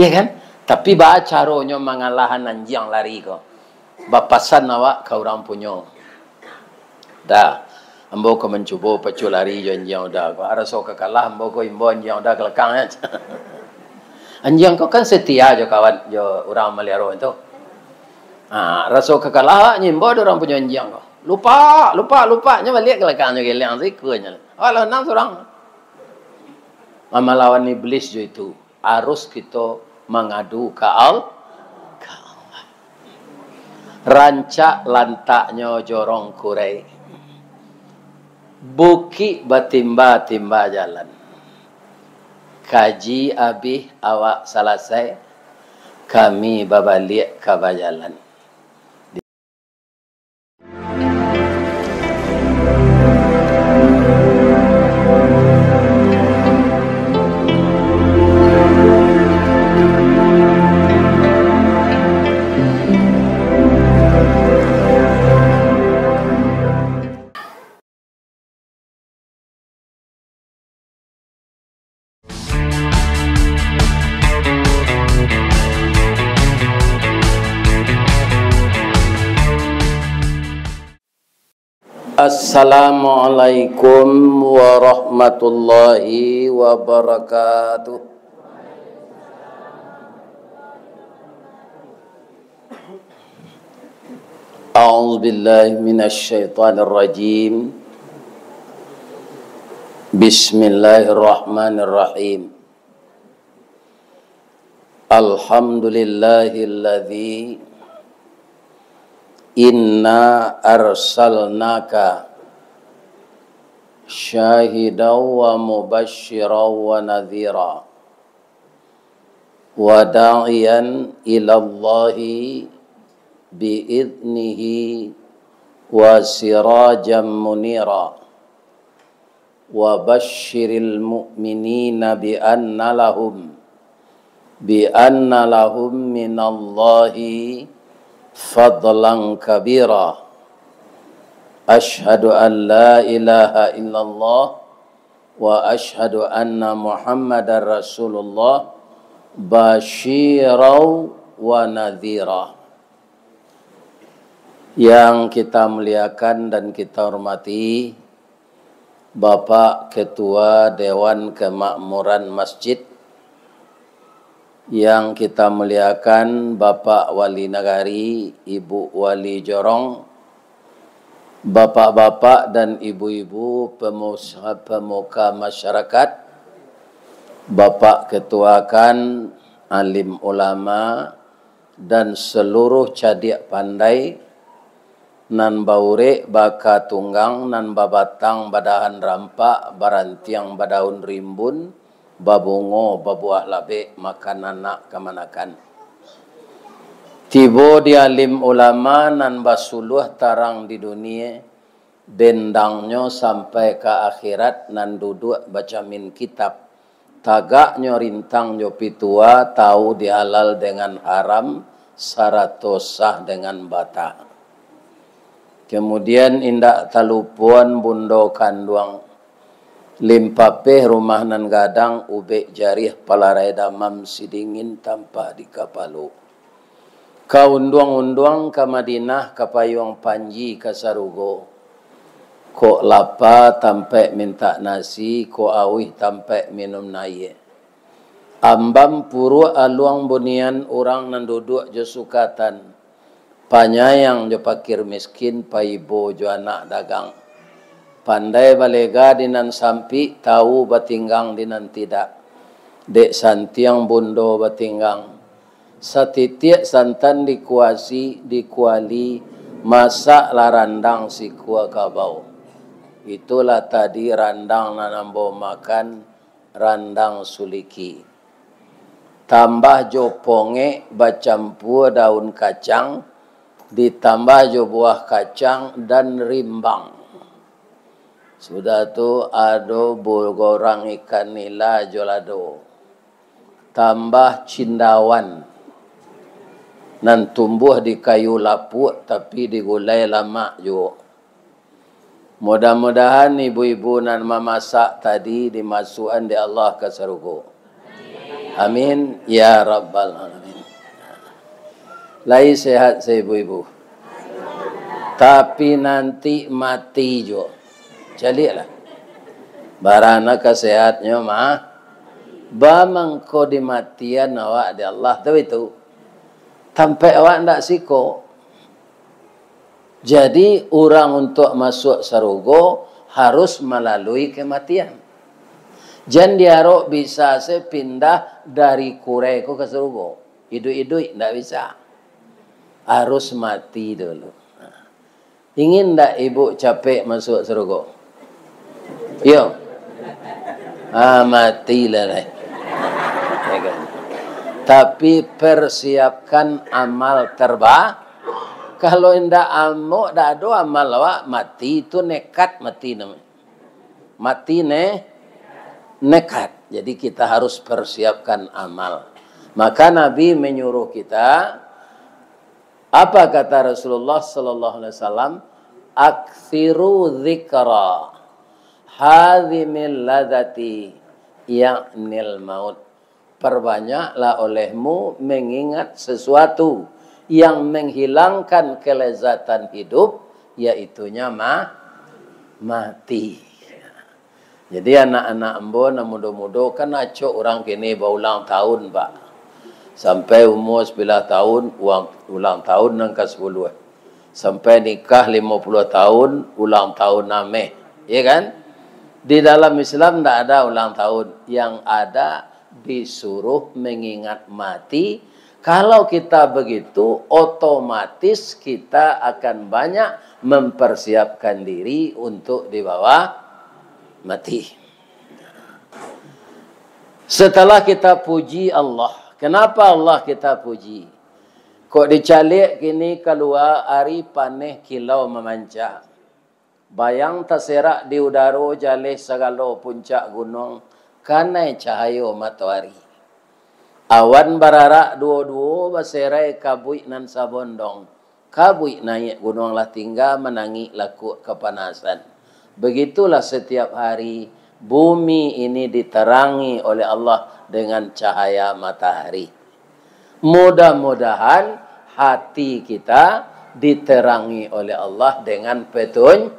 Ya kan? Tapi ba caronyo mangalahan anjing lari ko. Bapasan awak ka orang punyo. Dah. Ambo ko mencuba pacu lari jo anjing dah. Ko araso ka kalah ambo ko imbo anjing dah kelakang ya. Anjing ko kan setia jo kawan jo orang Maliaro itu. Raso ka kalah nyimbo orang punyo anjing ko. Lupa nya balik kelakang jo gelang sikunya. Walau nang seorang. Melawan iblis jo itu. Harus kita mengadu ke Allah. Rancak lantaknya jorong kurai. Buki batimba-timba jalan. Kaji abih awak selesai. Kami babalik ke jalan. Assalamualaikum warahmatullahi wabarakatuh. A'udzu billahi minasy syaithanir rajim. Bismillahirrahmanirrahim. Alhamdulillahilladzi inna arsalnaka syahidan wa mubasysyiran wa nadhira wa da'iyan ila Allahi bi'idnihi wa sirajan munira wa basyiril mu'minina bi anna lahum minallahi fadlan kabira. Ashhadu an la ilaha illallah wa ashhadu anna Muhammadar Rasulullah basyirau wa nadhira. Yang kita muliakan dan kita hormati Bapak Ketua Dewan Kemakmuran Masjid, yang kita muliakan Bapak Wali Nagari, Ibu Wali Jorong, Bapak-bapak dan ibu-ibu pemuka masyarakat, Bapak Ketua Kan, alim ulama, dan seluruh cadik pandai, nan baure baka tunggang, nan babatang badahan rampak, barantiang badaun rimbun, babungo babuah labe makan anak kemanakan. Tibo di alim ulama nan basuluh tarang di dunia, dendangnya sampai ke akhirat nan duduk baca min kitab. Tagaknya rintang jo pitua tahu dihalal dengan haram, sarato sah dengan bata. Kemudian indak talupuan bundo kanduang limpapeh rumah nan gadang ubek jarih palarai damam sidingin tanpa dikapalu. Ka unduang-unduang ke Madinah ke payung Panji ke Sarugo. Ko lapa tampe minta nasi, ko awih tampe minum naye. Ambam puru aluang bunian orang nan duduk jo sukatan. Panyayang jo pakir miskin, paibo jo anak dagang. Pandai balega dinan sampi, tahu batinggang dinan tidak. Dek santiang bundo batinggang. Satitiak santan dikuali, masak larandang si kuah kabau. Itulah tadi randang nanambo makan, randang suliki. Tambah jo ponge bacampur daun kacang, ditambah jo buah kacang dan rimbang. Sudah tu ado gorang ikan nila jolado. Tambah cindawan. Nan tumbuh di kayu lapuk tapi digulai lama juga. Mudah-mudahan ibu-ibu nan memasak tadi dimasukkan di Allah ke surga. Amin ya rabbal alamin. Lai sehat saya ibu-ibu. Tapi nanti mati juga. Jadilah. Barana kesehatnya mah. Bamangko di matian awak di Allah tu itu. Sampai awak ndak siko. Jadi orang untuk masuk surga harus melalui kematian. Jangan diharap bisa sepindah dari kureko ke surga. Hidup-hidup ndak bisa. Harus mati dulu. Ingin ndak ibu capek masuk surga? Yo. Matilah lah. Tapi persiapkan amal terbaik. Kalau ndak amok, ndak ada amal awak mati itu nekat mati namanya. Mati nekat. Jadi kita harus persiapkan amal. Maka Nabi menyuruh kita, apa kata Rasulullah sallallahu alaihi wasallam? Aktsiru dzikra hadhimil ladzati ya'nil maut. Perbanyaklah olehmu mengingat sesuatu yang menghilangkan kelezatan hidup, yaitunya mati. Jadi anak-anak embo na muda-muda kan acok orang kini berulang tahun, Pak. Sampai umur 9 tahun, ulang tahun nang ke 10. Sampai nikah 50 tahun, ulang tahun nameh. Ya kan? Di dalam Islam tidak ada ulang tahun. Yang ada disuruh mengingat mati. Kalau kita begitu, otomatis kita akan banyak mempersiapkan diri untuk dibawa mati. Setelah kita puji Allah. Kenapa Allah kita puji? Kok dicalik kini keluar hari paneh kilau memancar. Bayang terserak di udara jalih segala puncak gunung. Kanai cahaya matahari. Awan bararak dua-dua berserai kabui nan sabondong. Kabui naik gunung lah tinggal menangi laku kepanasan. Begitulah setiap hari bumi ini diterangi oleh Allah dengan cahaya matahari. Mudah-mudahan hati kita diterangi oleh Allah dengan petunjuk.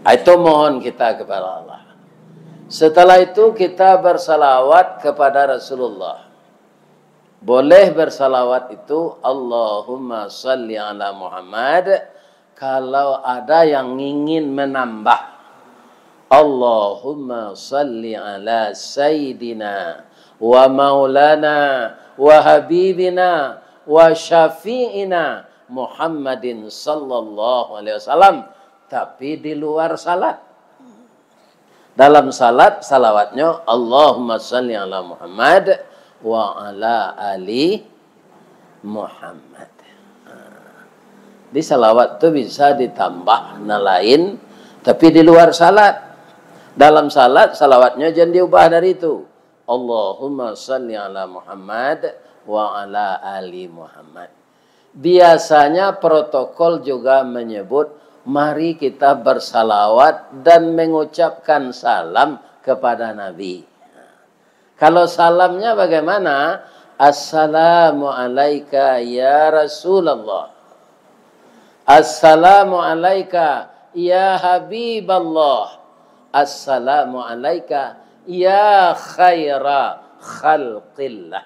Itu mohon kita kepada Allah. Setelah itu kita bersalawat kepada Rasulullah. Boleh bersalawat itu Allahumma salli ala Muhammad. Kalau ada yang ingin menambah Allahumma salli ala Sayyidina wa maulana wa habibina wa syafi'ina Muhammadin sallallahu alaihi wasallam. Tapi di luar salat. Dalam salat, salawatnya Allahumma salli ala Muhammad wa ala ali Muhammad. Di salawat itu bisa ditambah lain, tapi di luar salat. Dalam salat, salawatnya jangan diubah dari itu. Allahumma salli ala Muhammad wa ala ali Muhammad. Biasanya protokol juga menyebut mari kita bersalawat dan mengucapkan salam kepada Nabi. Kalau salamnya bagaimana? Assalamu alayka ya Rasulullah. Assalamu alayka ya Habiballah. Assalamu alayka ya khaira khalqillah.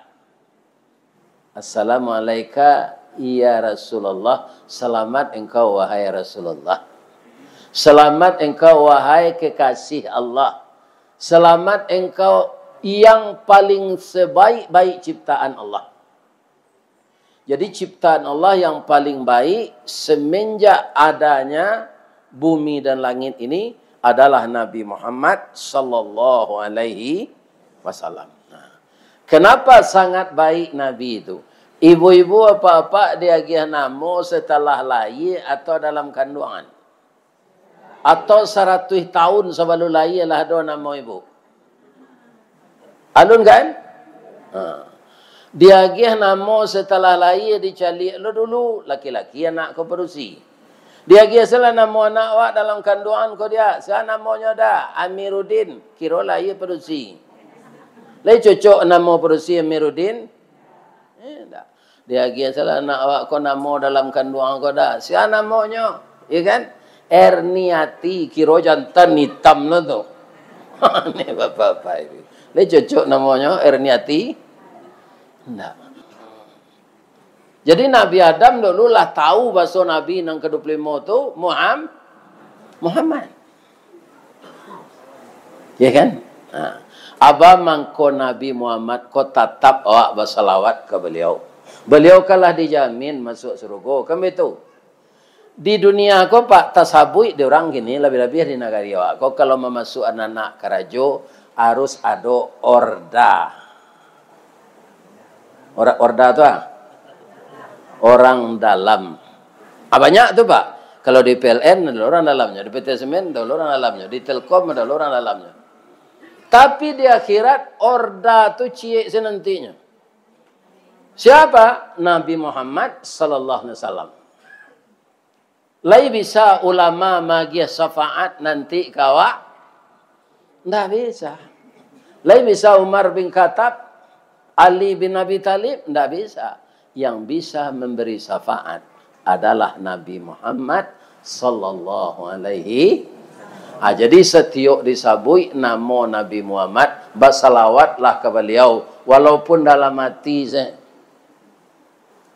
Assalamu alayka ya Rasulullah, selamat engkau wahai Rasulullah. Selamat engkau wahai kekasih Allah. Selamat engkau yang paling sebaik-baik ciptaan Allah. Jadi ciptaan Allah yang paling baik semenjak adanya bumi dan langit ini adalah Nabi Muhammad sallallahu alaihi wasallam. Kenapa sangat baik Nabi itu? Ibu-ibu apa-apa dia gih namo setelah lahir atau dalam kandungan. Atau 100 tahun sebelum lahir lah ada nama ibu. Alun kan? Dia gih namo setelah lahir dicalik lo dulu. Laki-laki anak kau berusi. Dia gih salah nama anak awak dalam kandungan kau dia. Saya namanya dah Amiruddin. Kira lahir berusi. Lai cocok nama Perusi Amiruddin? Tak. Dia lagi salah nak awak kau nama dalam kandungan kau dah. Siapa namanya? Ya kan? Erniati kiro jantan hitam lah tu. Ni bapak-bapak ini. Lai cocok namanya Erniati? Tak. Jadi Nabi Adam dulu lah tahu bahasa Nabi yang ke-25 tu Muhammad. Ya kan? Aba mangko Nabi Muhammad ko tatap awak bersalawat ke beliau. Beliau kalah dijamin masuk surga. Kan betul? Di dunia ko pak tasabui di orang gini lebih-lebih di negara awak. Ko kalau memasuk anak-anak kerajo harus ada orda. Orda tu orang dalam. Banyak tu pak. Kalau di PLN ada orang dalamnya, di PT Semen ada orang dalamnya, di Telkom ada orang dalamnya. Tapi di akhirat orda tu cie senantinya. Siapa? Nabi Muhammad sallallahu alaihi wasallam. Lai bisa ulama magia syafaat nanti kawa? Ndak bisa. Lai bisa Umar bin Khattab, Ali bin Abi Thalib? Ndak bisa. Yang bisa memberi syafaat adalah Nabi Muhammad sallallahu alaihi. Jadi setiap disabui nama Nabi Muhammad, bersalawatlah ke beliau walaupun dalam hati saya.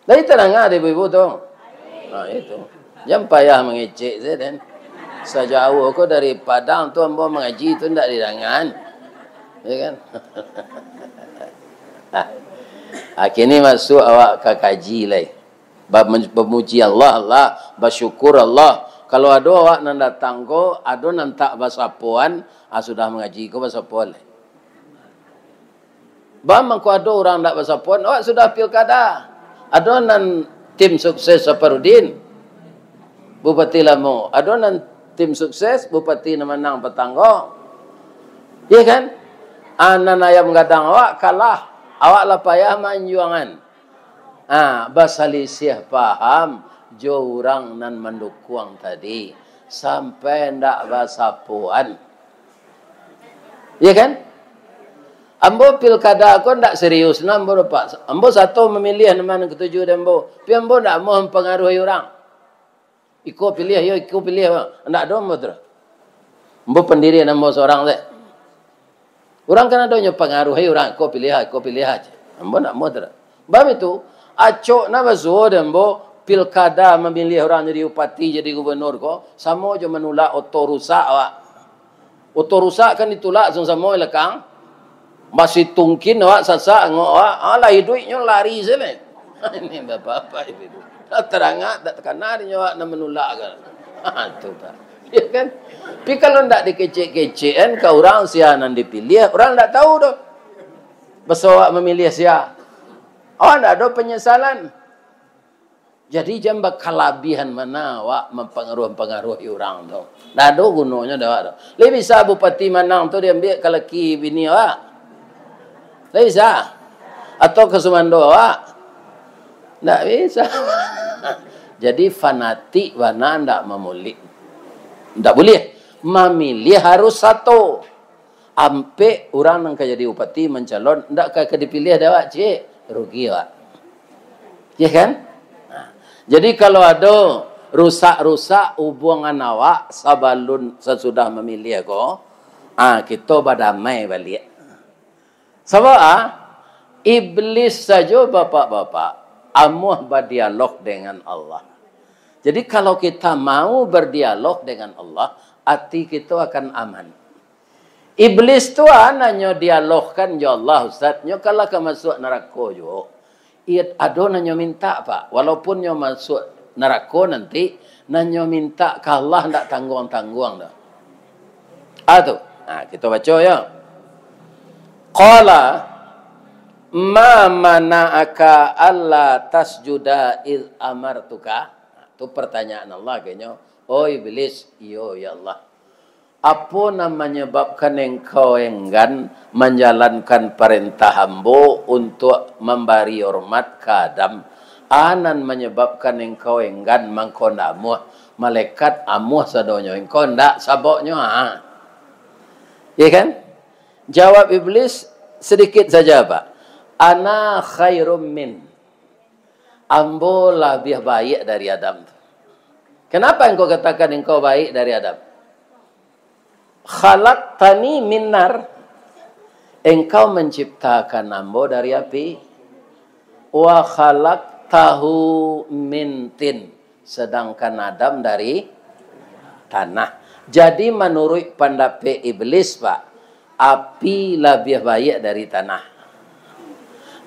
Dari terang ada ibu-ibu tu. Itu. Jangan payah mengecek saya dan sejauh aku dari Padang tu ambo mengaji tu ndak didangan. Ya kan? Kini masuk awak ke kaji lai. Bermuji Allah, bersyukur Allah. Kalau ada awak nak datang ko, ada nak tak bahasa puan, sudah mengaji ko bahasa puan lai. Bang ko ada orang tak bahasa puan, awak sudah pilkada. Ada nan tim sukses Saparudin, Bupati Lamu. Ada nan tim sukses Bupati na menang Petanggo. Ya kan? Anan ayam gadang awak kalah. Awak lah payah manjuangan. Basalisih paham jo orang nan mendukung tadi sampai ndak bahasa puan. Ya kan? Ambo pilkada aku ndak serius nambo Pak. Ambo satu memilih nama ketujuh dan ambo. Tapi ambo ndak mau mempengaruhi orang. Iko pilih yo, iko pilih. Ndak ada ambo tu. Ambo pendirian ambo seorang tu. Orang kan ada yang pengaruhi orang. Iko pilih aja. Ambo ndak mau tu. Bab itu acok na bazo dan ambo pilkada memilih orang jadi bupati, jadi gubernur ko sama je menolak oto rusak awak. Oto rusak kan ditolak sama lekang. Masih tungkin awak sasak awak lah duitnya lari sana. Ini bapak-bapak itu. Tak terangak tak terkena dia awak nak menolak kan. Tu pak. Ya kan? Tapi kalau ndak dikecek-kecek kan ke orang sia nan dipilih, orang ndak tahu doh. Besok awak memilih sia. Ndak ada penyesalan. Jadi jangan kelabihan mana awak mempengaruhi orang tu. Ndak ada gunanya dah. Lebih bisa bupati Manang tu dia ambil kalaki bini awak. Tak bisa. Atau ke Sumando awak. Tak bisa. Jadi fanatik mana tak memilih. Tak boleh. Memilih harus satu. Ampe orang yang jadi bupati mencalon. Tak kaya dipilih dah awak cik. Rugi awak. Ya kan? Jadi kalau ada rusak-rusak hubungan awak sabalun sesudah memilih ko. Kita berdamai balik. Sebab iblis saja bapak-bapak amuh berdialog dengan Allah. Jadi kalau kita mau berdialog dengan Allah, hati kita akan aman. Iblis tu nanya dialogkan ya Allah Ustaz, nyo kalau ke masuk neraka jo. Ada nanya minta pak, walaupun nyo masuk neraka nanti nanya minta ke Allah ndak tanggung-tanggung dah. Kita baca ya. Qala ma mana'aka alla tasjuda iz amartuka. Itu pertanyaan Allah kayaknya. Oh iblis, iyo ya Allah. Apa yang menyebabkan engkau enggan menjalankan perintah hamba untuk memberi hormat ke Adam? Anan menyebabkan engkau enggan mengkona amuh. Malaikat amuh sadonyo. Engkau ndak saboknya. Ya kan? Jawab iblis, sedikit saja Pak. Ana khairum min. Ambo lebih baik dari Adam. Kenapa engkau katakan engkau baik dari Adam? Khalaqtani min nar. Engkau menciptakan ambo dari api. Wa khalaqtahu min tin. Sedangkan Adam dari tanah. Jadi menurut pendapat iblis Pak, api lebih baik dari tanah.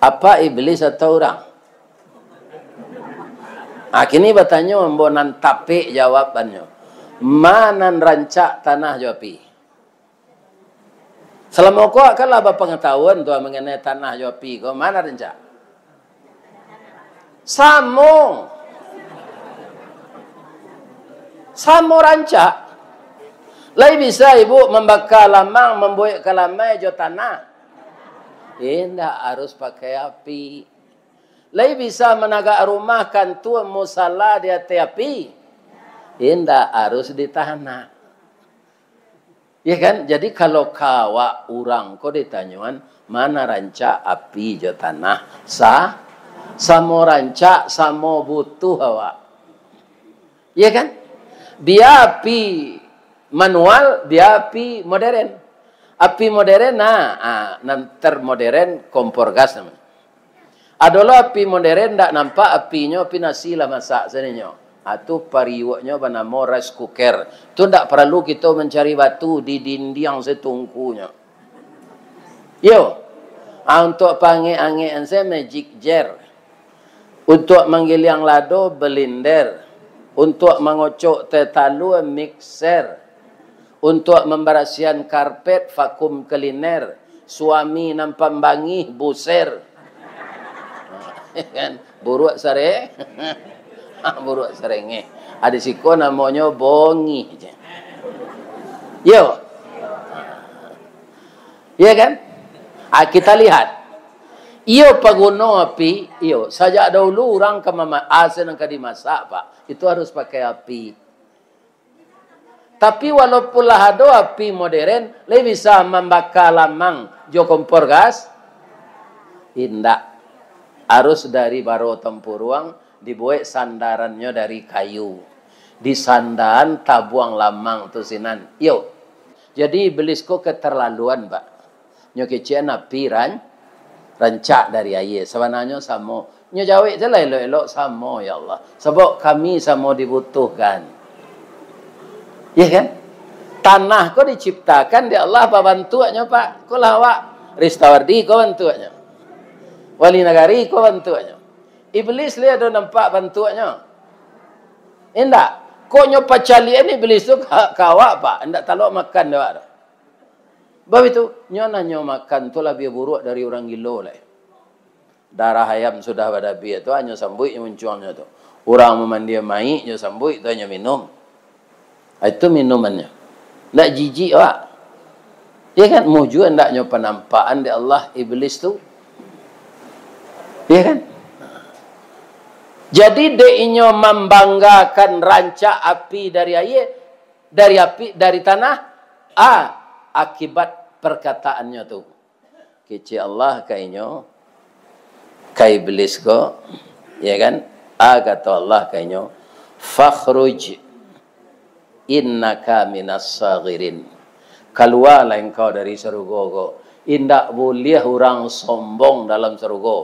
Apa iblis atau orang? Kini bertanya membonan tapi jawabannya. Mana rancak tanah jopi? Selama kau akan lah pengetahuan tu mengenai tanah jopi. Kau mana rancak? Samo rancak. Lai bisa ibu membakar lamang, membuat kalamai jo tanah. Tidak harus pakai api. Lai bisa menagak rumah kantor musala di atas api. Tidak harus di tanah. Ya kan? Jadi kalau kawa orang kau ditanyaan mana rancak api jo tanah? Samo rancak, samo butuh awak. Ya kan? Dia api manual, dia api modern. Api modern, nanti modern kompor gas namanya. Adalah api modern tak nampak apinya api nasi lah masak sebenarnya. Itu pariwaknya bernama rice cooker. Itu tak perlu kita mencari batu di dinding setungkunya. Yo, untuk panggil saya magic jar. Untuk manggil yang lado blender. Untuk mengocok tetalu mixer. Untuk memberasihan karpet vakum cleaner. Suami nampak bangih buser. Kan buruk sare. Buruk sarenge. Ada siko namanya bongi. Yo. Ya kan? Kita lihat. Iyo paguno api, iyo sajak dahulu orang ke asin yang dimasak Pak, itu harus pakai api. Tapi walaupun lah ada api modern, lebih bisa membakar lamang jo kompor gas. Tidak, harus dari baro tempuruang dibuat sandarannya dari kayu. Di sandaran tabuang lamang tu sinan. Yo, jadi iblisku keterlaluan Pak. Nyokecian api rancak dari air. Sebenarnya sama. Nya jawab je lah elok-elok sama ya Allah. Sebab kami sama dibutuhkan. Ya kan? Tanah kau diciptakan di Allah apa bantuannya Pak? Kau lawak. Ristawardi kau bantuannya. Wali Nagari kau bantuannya. Iblis lihat ada nampak bantuannya. Indak. Kau nyopa calian iblis tu kawak Pak. Indak talok makan dia Pak. Sebab itu, nyo makan tu lebih buruk dari orang gilo lah. Darah ayam sudah pada biar tu, hanya sambut yang mencuangnya tu. Orang memandi mai, nyo sambut tu hanya minum. Itu minumannya. Tak jijik Pak. Ya kan? Mujud tak nyo penampakan di Allah iblis tu. Ya kan? Jadi dia nyo membanggakan rancak api dari air, dari tanah. Akibat perkataannya tu. Kecil Allah kainyo, kai iblis ko, ya kan? Kata Allah kainyo, fakhruj innaka minas saghirin. Keluarlah engkau dari surga ko. Indak boleh orang sombong dalam surga.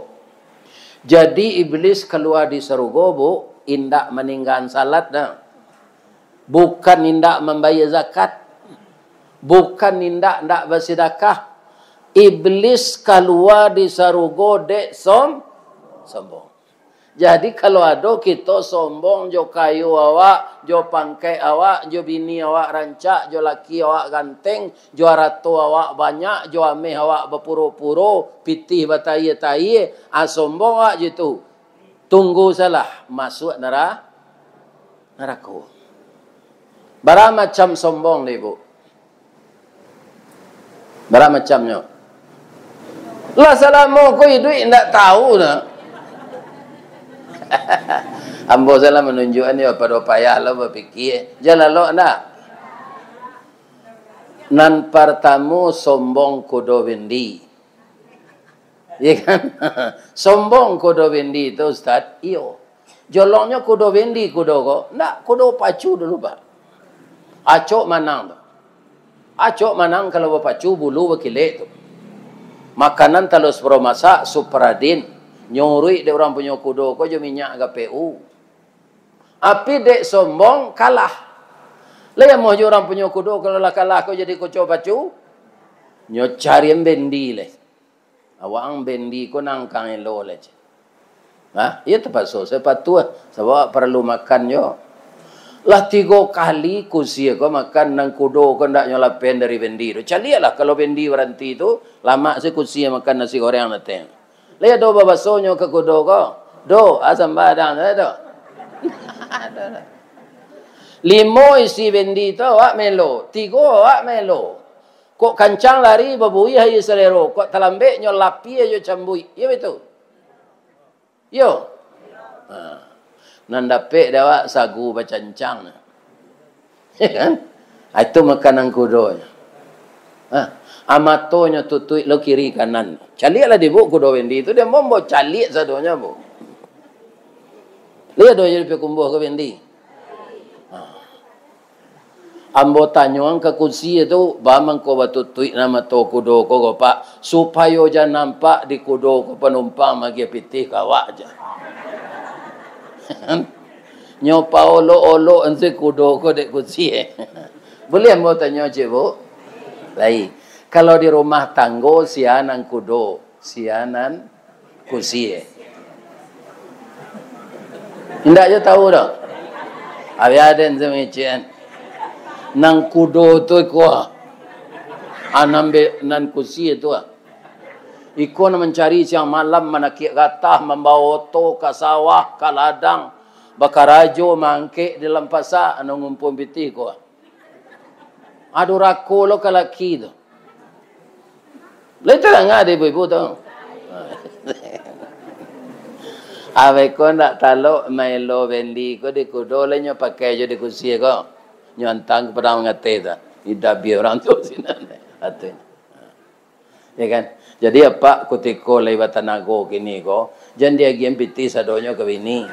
Jadi iblis keluar di surga bu, indak meninggalkan salat dah. Bukan indak membayar zakat. Bukan indak bersedekah. Iblis keluar di sarugo dek sombong. Jadi kalau ada kita sombong jo kayu awak, jo pangkai awak, jo bini awak rancak, jo laki awak ganteng, jo ratu awak banyak, jo ameh awak berpuro-puro, pitih bataye-taye, sombong awak gitu. Tunggu salah masuk neraka. Berapa macam sombong ni bu? Berapa macamnya? Lah salamu kau duit tak tahu dah. Ambo salah menunjukkan dia pada payah lah berfikir. Jalan lo nak. Nan pertama sombong kudo bendi. Ya kan? Sombong kudo bendi itu Ustaz. Iyo. Jolongnya kudo bendi kudo kok. Nggak, kudo pacu dulu Pak. Acok manang tu. Acok manang kalau berpacu bulu berkilik tu. Makanan talus pro masak supradin. Nyurui de orang punya kudo kok je minyak GPU. Api dek sombong kalah. Lah yang mau orang punya kudo kalau lah kalah kau jadi kocok pacu. Nyo cari bendi le. Awang bendi ko nang kang elo le. Ha, iya tepat so sepatu sebab perlu makan yo. Lah 3 kali kusia ko makan nang kudo ko ndak nyolapen dari bendi tu. Calialah kalau bendi berhenti tu lama se kusia makan nasi goreng nateng. Lah do babaso nyo ke kudo ko. Do asam badang do. Limo isi bendi tu awak melo, 3 awak melo. Kok kancang lari babui hayu selero, kok talambek nyo lapi ayo cambui. Ya betul. Yo. Ha. Nandapek dawa sagu bacancang. Ya kan? Itu makanan kudonya. Ha. Amatonya tutui lo kiri kanan. Caliaklah di bu kudo bendi itu dia mau caliak sadonya bu. Lihat do jadi pekumbuh ke bendi. Ambo tanyuang ke kursi itu bamang ko batutui nama to kudo ko Pak supaya jangan nampak di kudo ko penumpang magi pitih kawak aja. Nyopa olo ense kudo ko dek kursi. Boleh ambo tanya je bu? Lai. Kalau di rumah tanggo sianan kudo, sianan kursi. Ndak je tahu dah. Abi ada semacam nang kudo tu kuah anambe nan kursi tu iko na mencari siang malam manakik gatah membawa oto ke sawah ke ladang bakarajo mangke di lampasa anu ngumpul bitih kuah adu rako lo ke laki tu letak ngah de ibu tu awe ko ndak talok melo bendi ko di kudo le nyo pakai jo di kursi ko nyantang kepada mengate dah. Ida biar orang tu sinan hati. Ya kan? Jadi apa kutiko lewat tanago kini ko, jangan dia game piti sadonya ke bini.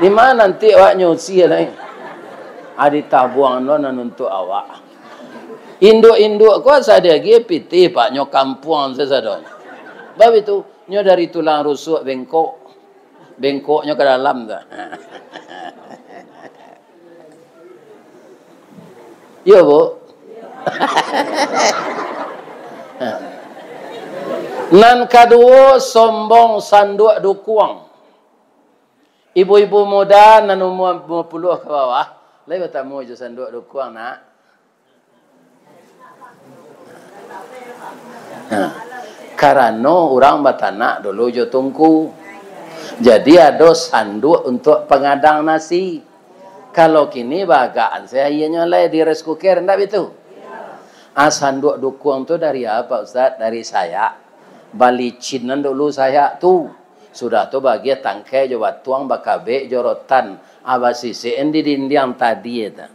Di mana nanti awak nyusi lah. Adi tabuang lo nanuntuk awak. Induk-induk ko sadia game piti pak nyo kampung sesadonya. Bab itu nyo dari tulang rusuk bengkok. Bengkoknya ke dalam dah. Yo bu. Nan kedua sombong sanduk dukuang. Ibu-ibu muda nan umur 50 ke bawah, lewat tamu je sanduk dukuang nak. Karena orang batanak dulu jo tungku. Jadi ada sanduk untuk pengadang nasi. Kalau kini bagaan saya ianya lah di rice cooker, enggak betul? Sanduk dukung tu dari apa Ustaz? Dari saya. Balicinan dulu saya tu. Sudah tu bagi tangkai jo batuang bakabe jorotan. Abasisi endi dindiang tadi eta.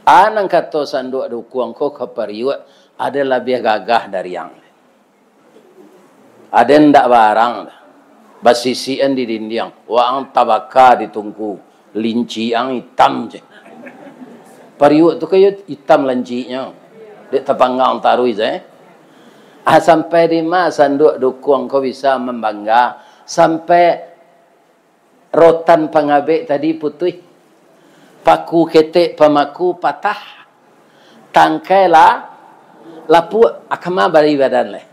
Anang kata sanduk dukung ko keperiuk ada lebih gagah dari yang. Ada ndak barang. Basisi endi dindiang. Waang tabaka ditungku. Linci yang hitam je. Periuk tu kayak hitam lancinya. Dek tepanggang taruh je. Sampai di mana sanduk dukung kau bisa membangga. Sampai rotan pengabek tadi putih. Paku ketek pemaku patah. Tangkai lah. Lapu akama bari badan leh.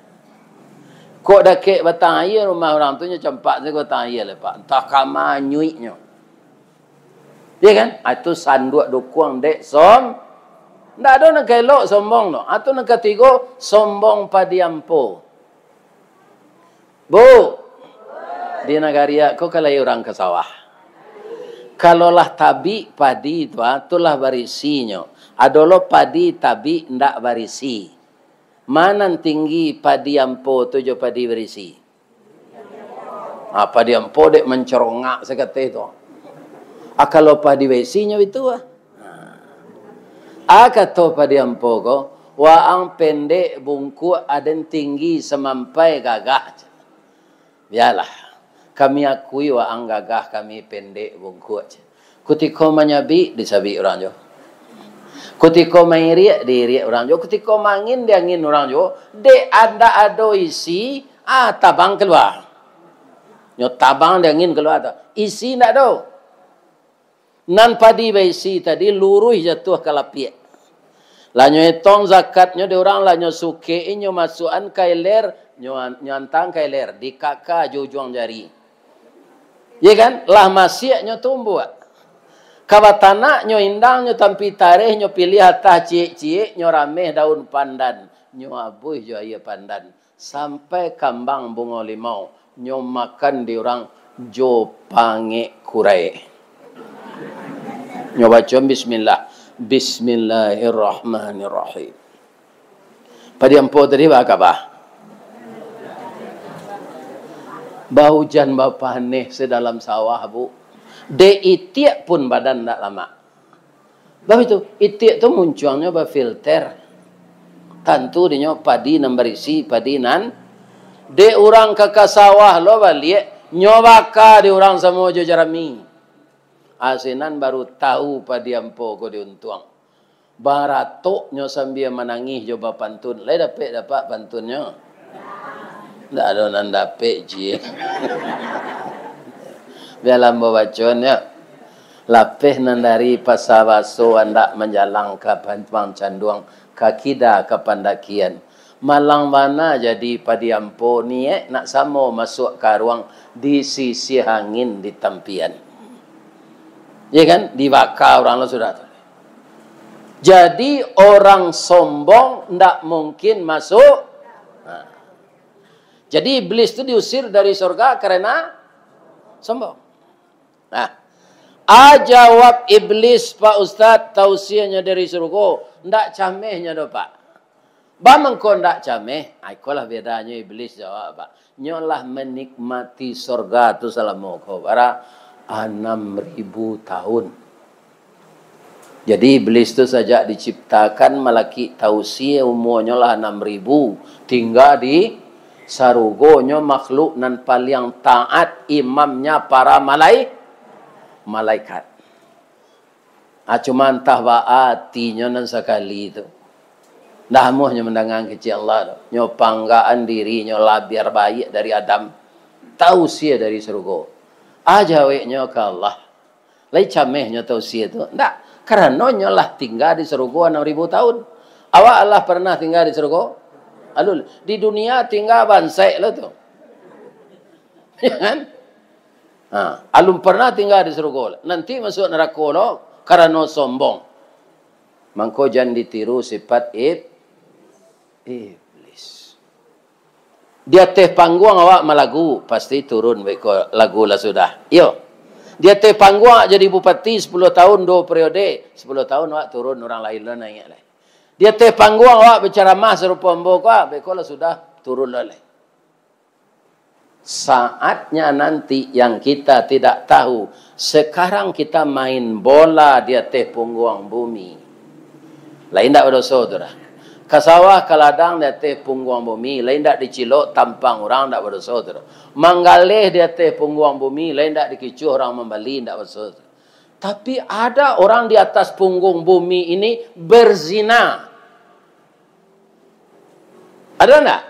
Kok dah kek batang air rumah orang tu nya campak je batang air le pak. Entah kama nyuiknya. Ya kan? Itu sanduk dukung dek som. Ndak ada nak elok sombong no. Atau nak ketiga sombong padiampo. Bu. Di negara kau kalau orang ke sawah. Kalau lah tabi padi itu itulah barisinya. Adolo padi tabi ndak barisi. Mana tinggi padiampo tu jo padi barisi. Padiampo dek mencerongak sekate itu. Kalau padi besinya itu kata padi ampo ko Waang pendek bungkuk aden tinggi semampai gagah. Biarlah. Kami akui waang gagah kami pendek bungkuk. Kutiko menyabi disabi orang jo. Kutiko mairiak diiriak orang jo. Kutiko mangin diangin orang jo. De ada ado isi tabang keluar. Nyo tabang diangin keluar. Isi ndak do. Nan padi baisi tadi luruh jatuh ke lapiak. Lanyo etong zakatnya de orang lanyo suke inyo masukan kailer nyantang kailer di kakak jujuang jari. Ya kan? Lah masiaknya tumbuh. Kawatana nyo indang nyo tampi tareh nyo pilih hatah cie-cie nyo rameh daun pandan. Nyo abuh jo iya pandan. Sampai kambang bunga limau. Nyo makan di orang jo pange kurai. Nyo baca bismillah. Bismillahirrahmanirrahim. Pada empo tadi apa bah? Bau hujan bau panih sedalam sawah bu. De itiak pun badan tak lama. Bah itu itiak tu munculnya bah filter. Tentu dinyo padi nan berisi padi nan. De orang kakak sawah lo balik nyobaka di orang semua jo jarami. Asinan baru tahu padi ampo ko diuntuang. Baratok nyo sambil menangis coba pantun. Lai dapat pantunnya. Tak ada nan dapat je. Biarlah bacaannya. Lapih nan dari pasawaso anda menjalang ke Pantang Canduang kakida ke Pandakian. Malang mana jadi padi ampo ni nak samo masuk ke ruang di sisi angin di tampian. Ya kan? Dibakar orang lo sudah. Jadi orang sombong tidak mungkin masuk. Nah. Jadi iblis itu diusir dari surga karena sombong. Nah, jawab iblis Pak Ustadz tausiahnya dari surga. Tidak camehnya do Pak. Bamangko tidak cameh. Itulah bedanya iblis jawab Pak. Nyolah menikmati surga itu selama para 6.000 tahun. Jadi iblis itu sejak diciptakan malaki tausiah umurnya lah 6.000. Tinggal di sarugonyo makhluk nan paling taat imamnya para malaikat. Cuma entah baatinya nan sekali itu. Dah muhnya mendangang kecil Allah. Nyo panggaan diri nyo labiar baik dari Adam. Tausiah dari surga. Jawabnya ke Allah. Lai camehnya tausiah itu. Tidak. Karena nyolah tinggal di surga 6.000 tahun. Awak Allah pernah tinggal di surga? Alul. Di dunia tinggal bansai lah tu. Ya kan? Alum pernah tinggal di surga. Nanti masuk neraka lo karena sombong. Mangko jangan ditiru sifat iblis. Dia teh panggung awak malagu pasti turun beko lagu lah sudah. Yo. Dia teh panggung jadi bupati 10 tahun 2 periode. 10 tahun awak turun orang lain lah naik lah. Dia teh panggung awak berceramah serupa mbok beko lah sudah turun lah. Saatnya nanti yang kita tidak tahu. Sekarang kita main bola dia teh punggung bumi. Lain tak ada saudara. Kasawah kaladang dia teh punggung bumi. Lain tak dicilok tampang orang tak ada saudara. Manggaleh dia teh punggung bumi. Lain tak dikicuh orang membeli tak ada saudara. Tapi ada orang di atas punggung bumi ini berzina. Ada tak?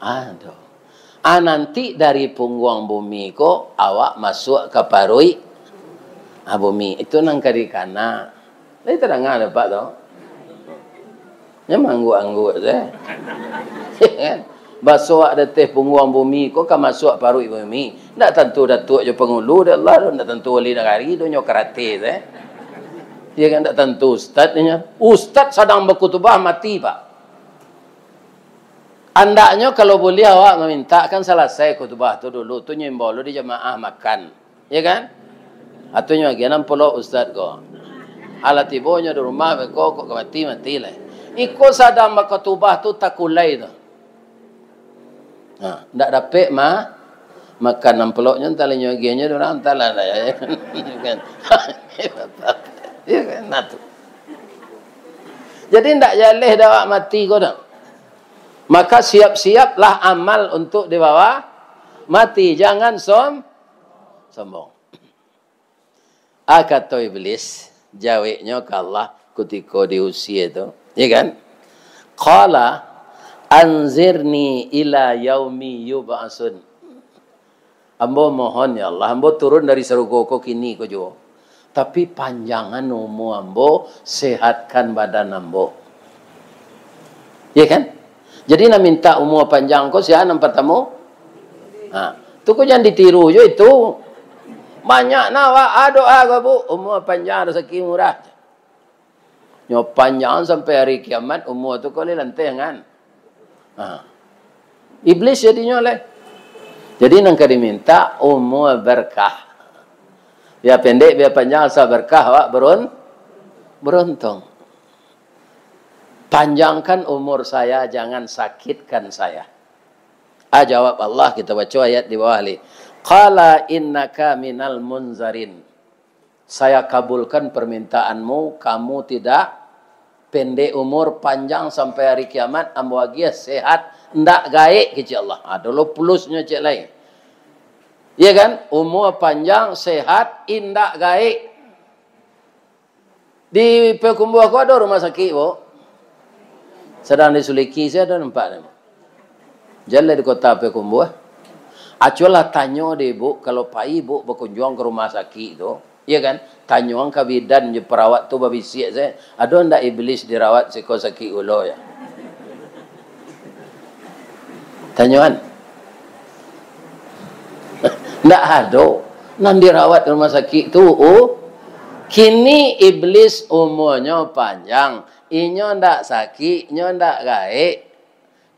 Ada. Nanti dari punggung bumi ko awak masuk ke parui bumi. Itu nang kari kana. Lai terang ada Pak tu. Nya manggu-anggu je. Kan? Basuh ada teh punggung bumi ko ka masuk parui bumi. Ndak tentu datuk je pengulu dah Allah, ndak tentu wali negari tu nyo karate je. Dia kan ndak tentu ustaz nya. Ustaz sedang berkhutbah mati Pak. Andaknya kalau boleh awak meminta kan selesai khutbah tu dulu tu nyimbol di jemaah makan. Ya kan? Atunya genam polo ustaz ko. Alat ibunya di rumah beko kok mati lah. Iko sadang berkhutbah tu takulai tu. Ndak dapat makan nampeloknya talinya gianya orang talan ya kan. Ya kan natu. Jadi tidak jaleh dah mati kau dah. Maka siap-siaplah amal untuk dibawa mati. Jangan sombong. Kata iblis, jawabnya ke Allah ketika diusia itu. Ya kan? Qala anzirni ila yaumi yub'asun. Ambo mohon ya Allah, ambo turun dari surga ko kini ko jo. Tapi panjangan umur ambo, sehatkan badan ambo. Ya kan? Jadi nak minta umur panjang ko siapa nampak tamu? Tu ko jangan ditiru jo itu. Banyak nawa doa ko bu, umur panjang rezeki murah. Nyo panjang sampai hari kiamat umur tu ko le lantai kan. Iblis jadinya le. Jadi nang diminta umur berkah. Biar pendek, biar panjang, asal berkah, awak beruntung. Panjangkan umur saya, jangan sakitkan saya. Jawab Allah, kita baca ayat di bawah ni. Qala innaka minal munzarin. Saya kabulkan permintaanmu, kamu tidak pendek umur, panjang sampai hari kiamat, ambo lagi sehat, ndak gaik ke Allah. Dulu plusnya cik lain. Ya kan? Umur panjang, sehat, indak gaik. Di Pekumbu aku ada rumah sakit, bu. Sedang disuliki, saya ada nampak. Jalan di kota Pekumbu. Aculah tanya deh, bu. Kalau pak ibu berkunjung ke rumah sakit itu. Ya kan? Tanya ke bidan, perawat tu babisiak saya. Ada ndak iblis dirawat seko sakit ulo ya? Tanyaan. Ndak ada. Nan dirawat rumah sakit tu, kini iblis umurnya panjang. Inyo ndak sakit, inyo ndak gaik.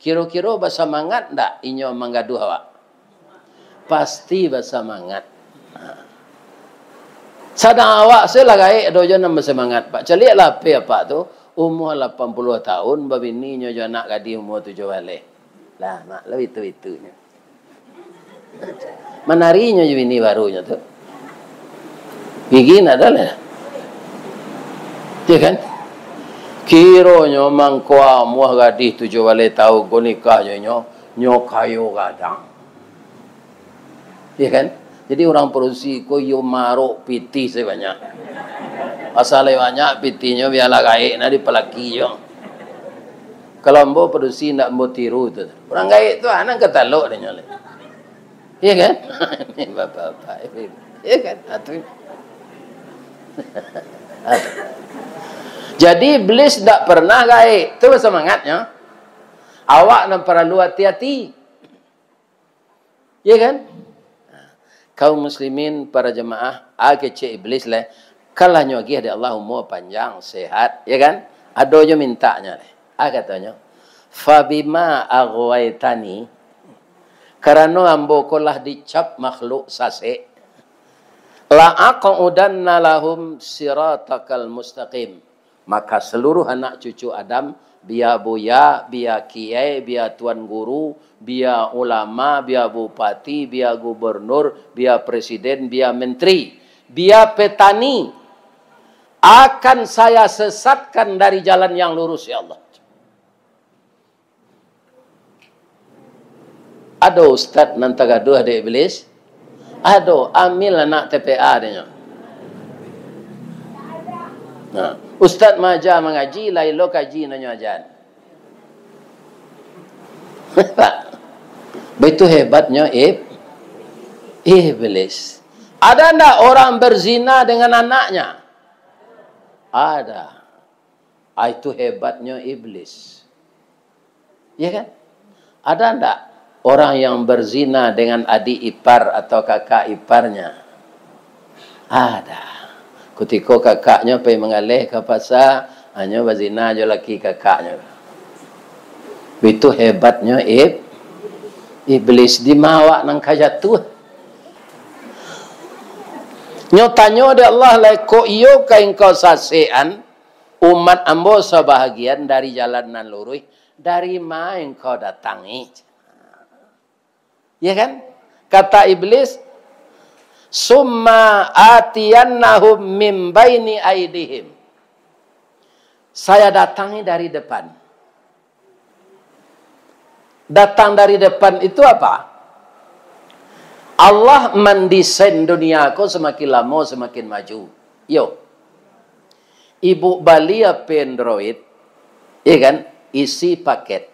Kira-kira bersemangat ndak inyo menggaduh awak? Pasti bersemangat. Sadang awak saya lah gaik, dojo nak bersemangat. Pak celik lah apa tu? Umur 80 tahun, babini nyo jo nak gadih umur 7 balik. Lah, mak lo itu-itunya. Menarinya je bini barunya tu. Gigi nak adalah. Ya kan? Kiranya mangkua muah gadih 7 balik tahu ko nikah je nyo kayo gadang. Ya kan? Jadi orang produksi ko yo maruk piti sebanyak. Asal banyak pitinya biarlah gaik na di pelaki yo. Kalau ambo produksi ndak ambo tiru tu. Orang gaik tu anak ketaluk dia nyole. Iya kan? Ini bapak-bapak. Iya kan? Jadi iblis tidak pernah gaik. Itu semangatnya. Awak nak perlu hati-hati. Iya kan? Kaum muslimin, para jemaah, kecil iblis lah. Kalau nyogi ada Allah umur panjang, sehat. Iya kan? Ada je mintanya. Katanya. Fabima aghwaitani. Karena ambo kolah dicap makhluk sase. La'aqudanna lahum siratakal mustaqim. Maka seluruh anak cucu Adam, biar buya, biar kiai, biar tuan guru, biar ulama, biar bupati, biar gubernur, biar presiden, biar menteri, biar petani, akan saya sesatkan dari jalan yang lurus ya Allah. Ada ustaz nan tagaduh ada iblis. Ada amil anak TPA dia. Nah, ustaz maja mengaji lailo kaji nanya ajan. Begitu hebatnya iblis. Ada ndak orang berzina dengan anaknya? Ada. Itu hebatnya iblis. Ya kan? Ada ndak orang yang berzina dengan adik ipar atau kakak iparnya? Ada. Ketika kakaknya pergi mengalih ke pasar, hanya berzina je laki kakaknya. Itu hebatnya iblis dimawak nang kajatuh. Nyo tanyo de Allah lai ko iyo ka engkau sasean umat ambo sebahagian dari jalan nan lurus, dari mana engkau datangi? Ya kan? Kata iblis, summa atiyannahum min baini aidihim. Saya datangi dari depan. Datang dari depan itu apa? Allah mendesain dunia aku semakin lama semakin maju. Yo. Ibu Bali apa Android, ya kan? Isi paket.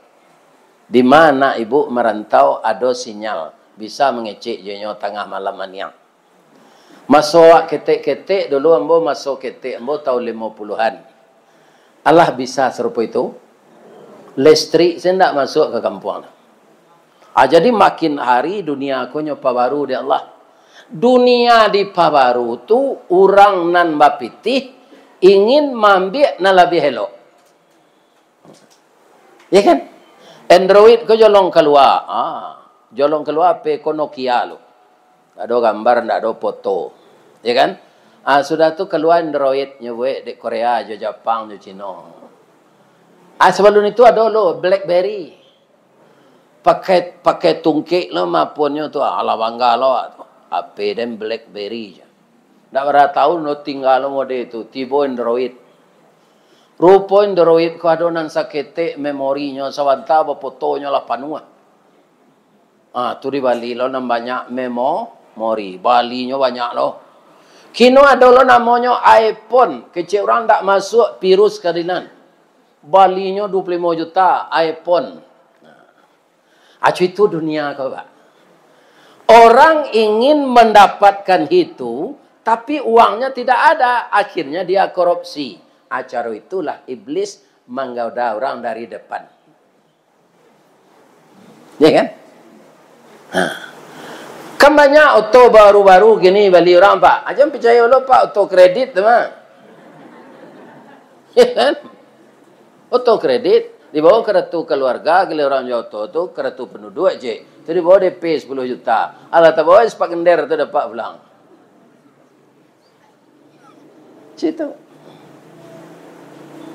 Di mana ibu merantau ada sinyal. Bisa mengecek jenyo tengah malam maniang. Masuk ketik-ketik dulu ambo masuk ketik ambo tahun 50-an. Allah bisa serupa itu. Listrik saya tidak masuk ke kampung. Jadi makin hari dunia aku nyoba baru di Allah. Dunia di Pabaru tu orang nan bapitih ingin mambil na lebih hello. Ya kan? Android ko jolong keluar. Jolong keluar pe ko Nokia lo. Ada gambar, ndak ada foto. Ya kan? Sudah tu keluar Android nyewe di Korea, di Jepang, di Cina. Sebelum itu ada lo BlackBerry. Pakai tungkik lo mapunnya tu ala bangga lo. HP dan BlackBerry. Ndak berapa tahun lo tinggal lo mode itu. Tiba Android. Rupa Android ko ada nan sakete memorinya sawanta apa fotonya lah panua. Tu di Bali lo nan banyak memori. Balinya banyak lo. Kino ada lo namanya iPhone. Kecil orang tak masuk virus kadinan. Balinya 25 juta iPhone. Itu dunia kau Pak. Orang ingin mendapatkan itu, tapi uangnya tidak ada. Akhirnya dia korupsi. Acara itulah iblis menggoda orang dari depan. Ya kan? Kan banyak auto baru-baru gini beli orang Pak. Aja percaya lo Pak auto kredit teman. Ya kan? Auto kredit dibawa kartu keluarga, gila orang auto tu kartu penduduk aja. Itu dibawa DP 10 juta. Alah tak bawa sepak gender tu dapat pulang. Situ.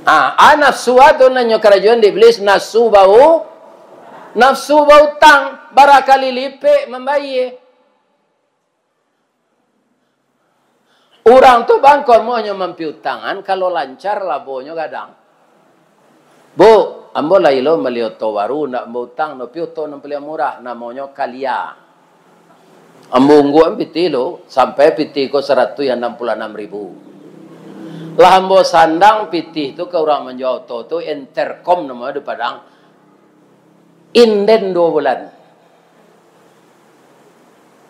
Nafsu tu nanya kerajaan di iblis nafsu bau tang barakali lipe membayar. Orang tu bangkor maunya mempiu tangan kalau lancar labonya kadang. Bu, ambo lailo melioto baru nak utang no piu to no pilihan murah namanya kalia. Ambo unggu piti lo sampai piti ko 166.000. Lah ambo sandang piti tu ke orang menjauh tu intercom namanya di Padang. Inden 2 bulan.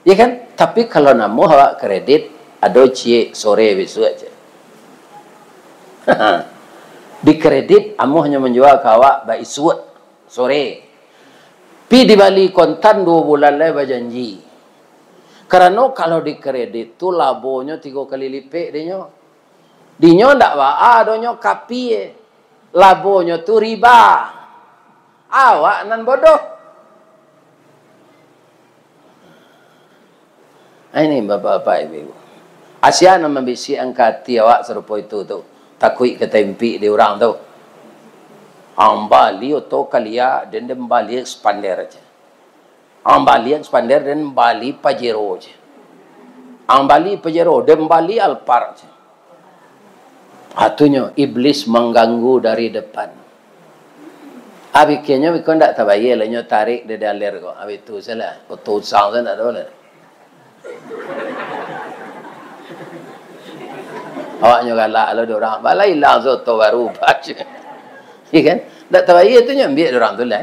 Ya kan? Tapi kalau namu hawa kredit ada cie sore besok aja. Di kredit amu hanya menjual kawak baik suat sore. Pi di Bali kontan 2 bulan lah berjanji. Karena kalau di kredit tu labonya 3 kali lipat dia. Dinyo ndak wa donyo kapi labonyo tu riba. Awak nan bodoh. Ini bapak-bapak ibu. Asia nama bisi angkati awak serupa itu tu. Takui ke tempi di orang tu. Bali atau kalia dan Bali expander aja. Bali expander dan Bali Pajero aja. Bali Pajero dan Bali Alphard aja. Atunya iblis mengganggu dari depan. Abikenyo biko ndak tabaye lenyo tarik de daler ko. Abi tu salah. Ko tu sang san ada boleh. Awaknya galak lo orang. Balai hilang soto baru baca. Ya kan? Ndak tabaye tu nya ambil orang tu lah.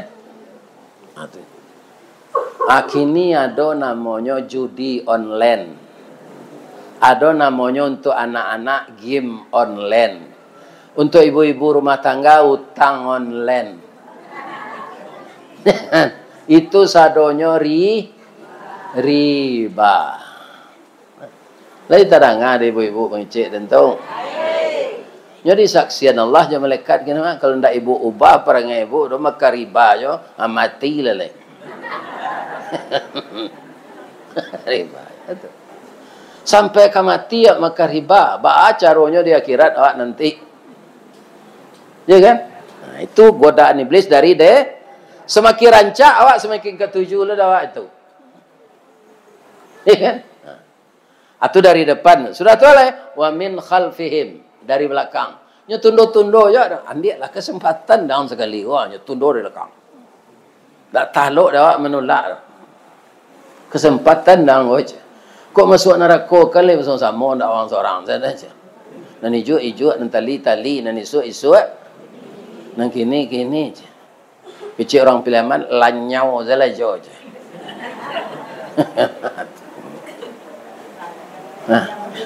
Kini ada namanya judi online. Ada namanya untuk anak-anak game online. Untuk ibu-ibu rumah tangga utang online. Itu sadonya riba. Lain terang ada ibu-ibu pengecek tentu. Jadi saksian Allah je malaikat kena kalau ndak ibu ubah perangai ibu do maka riba jo mati lele. Riba itu. Sampai kemati maka riba. Baca caranya di akhirat awak nanti. Ya kan? Nah, itu godaan iblis dari semakin rancak awak semakin ketujuh lah awak itu. Ya kan? Atau dari depan. Sudah tu lah. Wa min khalfihim. Dari belakang. Nyo tundo-tundo je. Ambil lah kesempatan dalam sekali. Wah, nyo tundo di lekang. Tak taluk dah menolak. Kesempatan dalam je. Kok masuk neraka kali bersama-sama nak orang seorang saja. Nan ijuk-ijuk, nan tali-tali, nan isuk-isuk. Nan kini-kini je. Kecil orang Piliman lanyau saja je.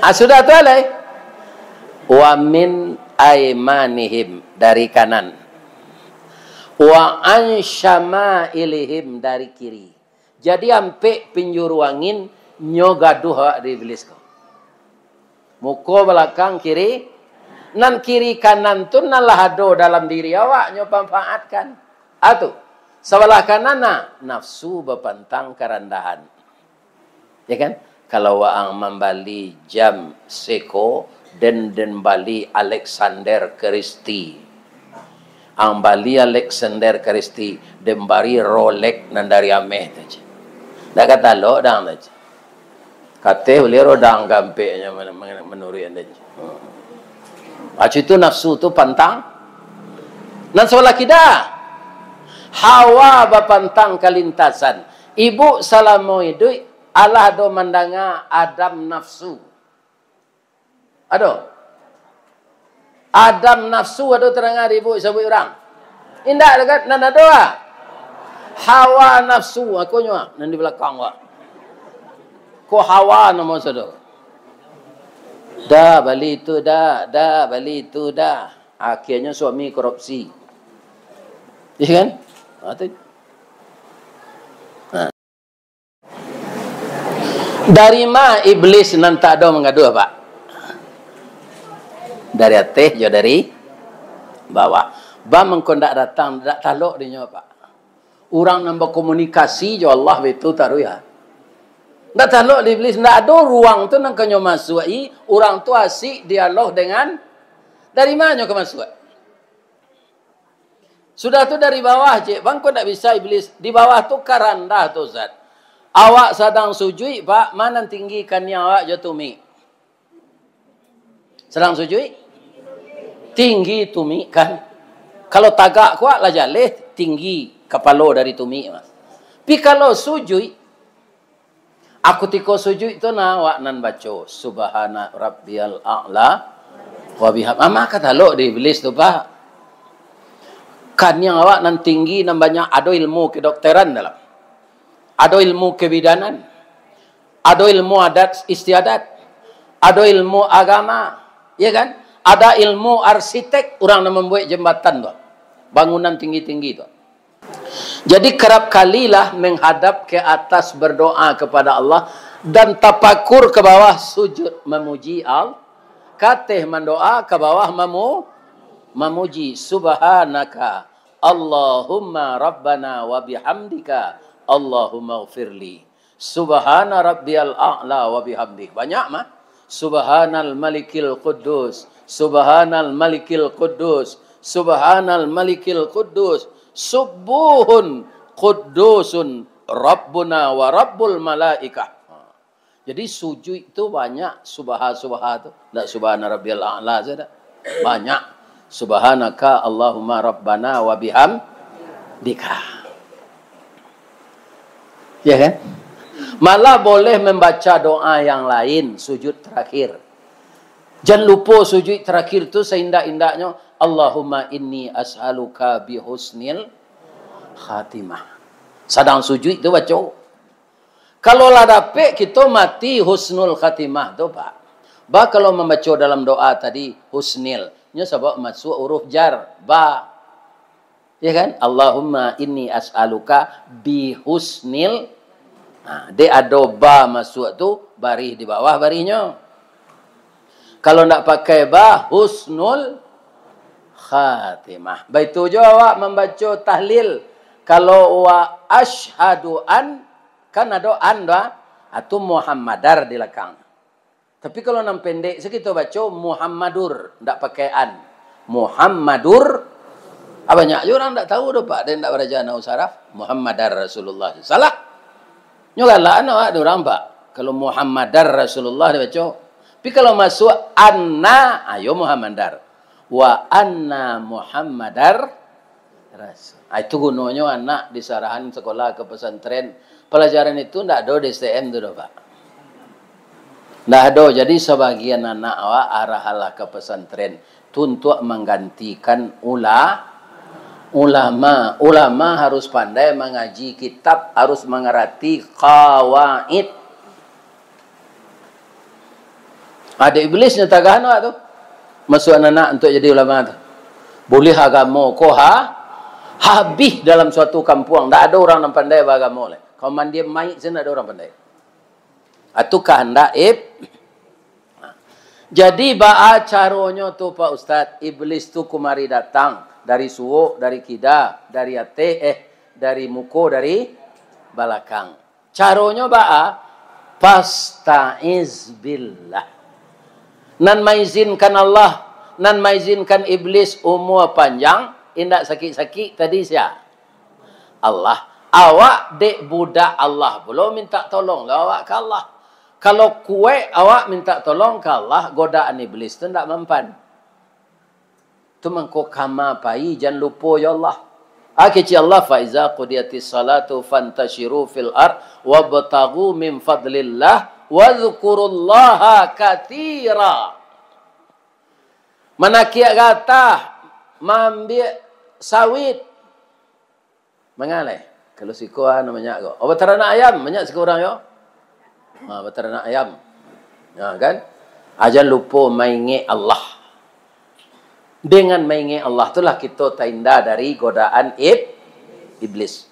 Sudah tu lah. Wa min aimanihim dari kanan. Wa an syama'ilihim dari kiri. Jadi ampe pinjuru angin nyo gaduh di iblis ko. Muka belakang kiri, nan kiri kanan tu nan lahado dalam diri awak nyo manfaatkan. Atu sebelah kanan nafsu bepantang kerendahan. Ya kan? Kalau waang membali jam Seiko dan bali Alexander Christie. Ang bali Alexander Christie dan bari Rolex nan dari Ameh tu. Dak kata lo dang tu. Kata boleh rodang gampeknya menurut anda. Acu itu nafsu tu pantang. Nan sebelah kita Hawa bapantang kalintasan. Ibu salamo hidup Allah do mandanga Adam nafsu. Ado. Adam nafsu ado terangar ibu sebut orang. Indak dekat nan ado Hawa nafsu aku nyo nan di belakang wa. Ko Hawa nama saudara. Dah bali itu dah bali itu dah. Akhirnya suami korupsi. Ya kan? Dari ma iblis nan tak ada mengadu Pak? Dari atas jo dari bawah. Ba mengkondak datang dak taluk dia Pak. Orang nak berkomunikasi jo Allah betul taru ya. Dak taluk di iblis ndak ada ruang tu nang kanyo masuk orang tu asik dialog dengan dari mana ke masuk? Sudah tu dari bawah cik, bang kau tak bisa iblis. Di bawah tu karandah tu Zat. Awak sedang sujud Pak, mana tinggikan yang awak jatumi? Sedang sujud? Tinggi tumi kan. Kalau tagak kuat lah jaleh, tinggi kepala dari tumi mas. Tapi kalau sujud, aku tiko sujud itu awak nan baca subhana rabbiyal a'la wa bihamdihi. Mama kata lo di iblis tu Pak. Kan yang awak nan tinggi nan banyak ada ilmu kedokteran dalam. Ada ilmu kebidanan. Ada ilmu adat istiadat. Ada ilmu agama. Ya kan? Ada ilmu arsitek. Orang yang membuat jembatan tu. Bangunan tinggi-tinggi tu. Jadi kerap kalilah menghadap ke atas berdoa kepada Allah. Dan tapakur ke bawah sujud memuji Allah. Katih mendoa ke bawah memuji. Subhanaka Allahumma Rabbana wa bihamdika Allahumma ghafirli. Subhana rabbiyal a'la wa bihamdih. Banyak mah. Subhanal malikil quddus. Subhanal malikil quddus. Subhanal malikil quddus. Subuhun quddusun rabbuna wa rabbul malaikah. Jadi sujud itu banyak subha tu. Tak subhana rabbiyal a'la saja. Banyak. Subhanaka Allahumma rabbana wa bihamdika. Ya kan? Malah boleh membaca doa yang lain sujud terakhir. Jangan lupa sujud terakhir tu seindah-indahnya Allahumma inni as'aluka bihusnil khatimah. Sedang sujud tu baca. Kalau lah dapat kita mati husnul khatimah tu Pak. Ba kalau membaca dalam doa tadi husnil, nya sebab masuk huruf jar ba. Ya kan? Allahumma inni as'aluka bihusnil. Dia ada ba masuk tu, baris di bawah barisnya. Kalau nak pakai ba, husnul khatimah. Baitu je awak membaca tahlil. Kalau wa ashhadu an, kan ada an dah, atau Muhammadar di belakang. Tapi kalau nam pendek, sekitar baca Muhammadur, tak pakai an. Muhammadur. Banyak orang tak tahu dah Pak, dia tak belajar nahwu saraf. Muhammadar Rasulullah. Salah. Nyogalah anak orang Pak. Kalau Muhammadar Rasulullah dia baca. Tapi kalau masuk anna, ayo Muhammadar. wa anna Muhammadar Rasul. Itu gunanya anak disarahan sekolah ke pesantren. Pelajaran itu tidak ada di STM tu Pak. Tidak ada. Jadi sebagian anak awak arahalah ke pesantren itu untuk menggantikan ulama. Ulama harus pandai mengaji kitab, harus mengerti qawaid. Ada iblisnya tagahan awak tu. Masuk anak untuk jadi ulama tu. Boleh agama ko habis dalam suatu kampung. Tak ada orang yang pandai beragama. Kalau mandi maik sana ada orang pandai. Itu kehendak Jadi ba'a caranya tu Pak Ustaz, iblis tu kumari datang dari suuk, dari kida, dari dari muko, dari belakang. Caranya ba'a fasta'iz billah. Nan maizinkan Allah, nan maizinkan iblis umur panjang, indak sakit-sakit tadi siapa? Allah. Awak dek budak Allah, belum minta tolong lah awak ke Allah. Kalau kuat awak minta tolong ke Allah, godaan iblis tu tak mempan. Tu mengko kama pai jangan lupa ya Allah. Akici Allah fa iza qudiyatis salatu fantashiru fil ard wabtaghu min fadlillah wadhkurullaha katira. Manakiak kata mambil sawit. Mengalih. Kalau sikuan namanya kau. Oh beternak ayam banyak sekurang yo. Beternak ayam. Kan? Jangan lupa maingi Allah. Dengan maingi Allah itulah kita terhindar dari godaan iblis.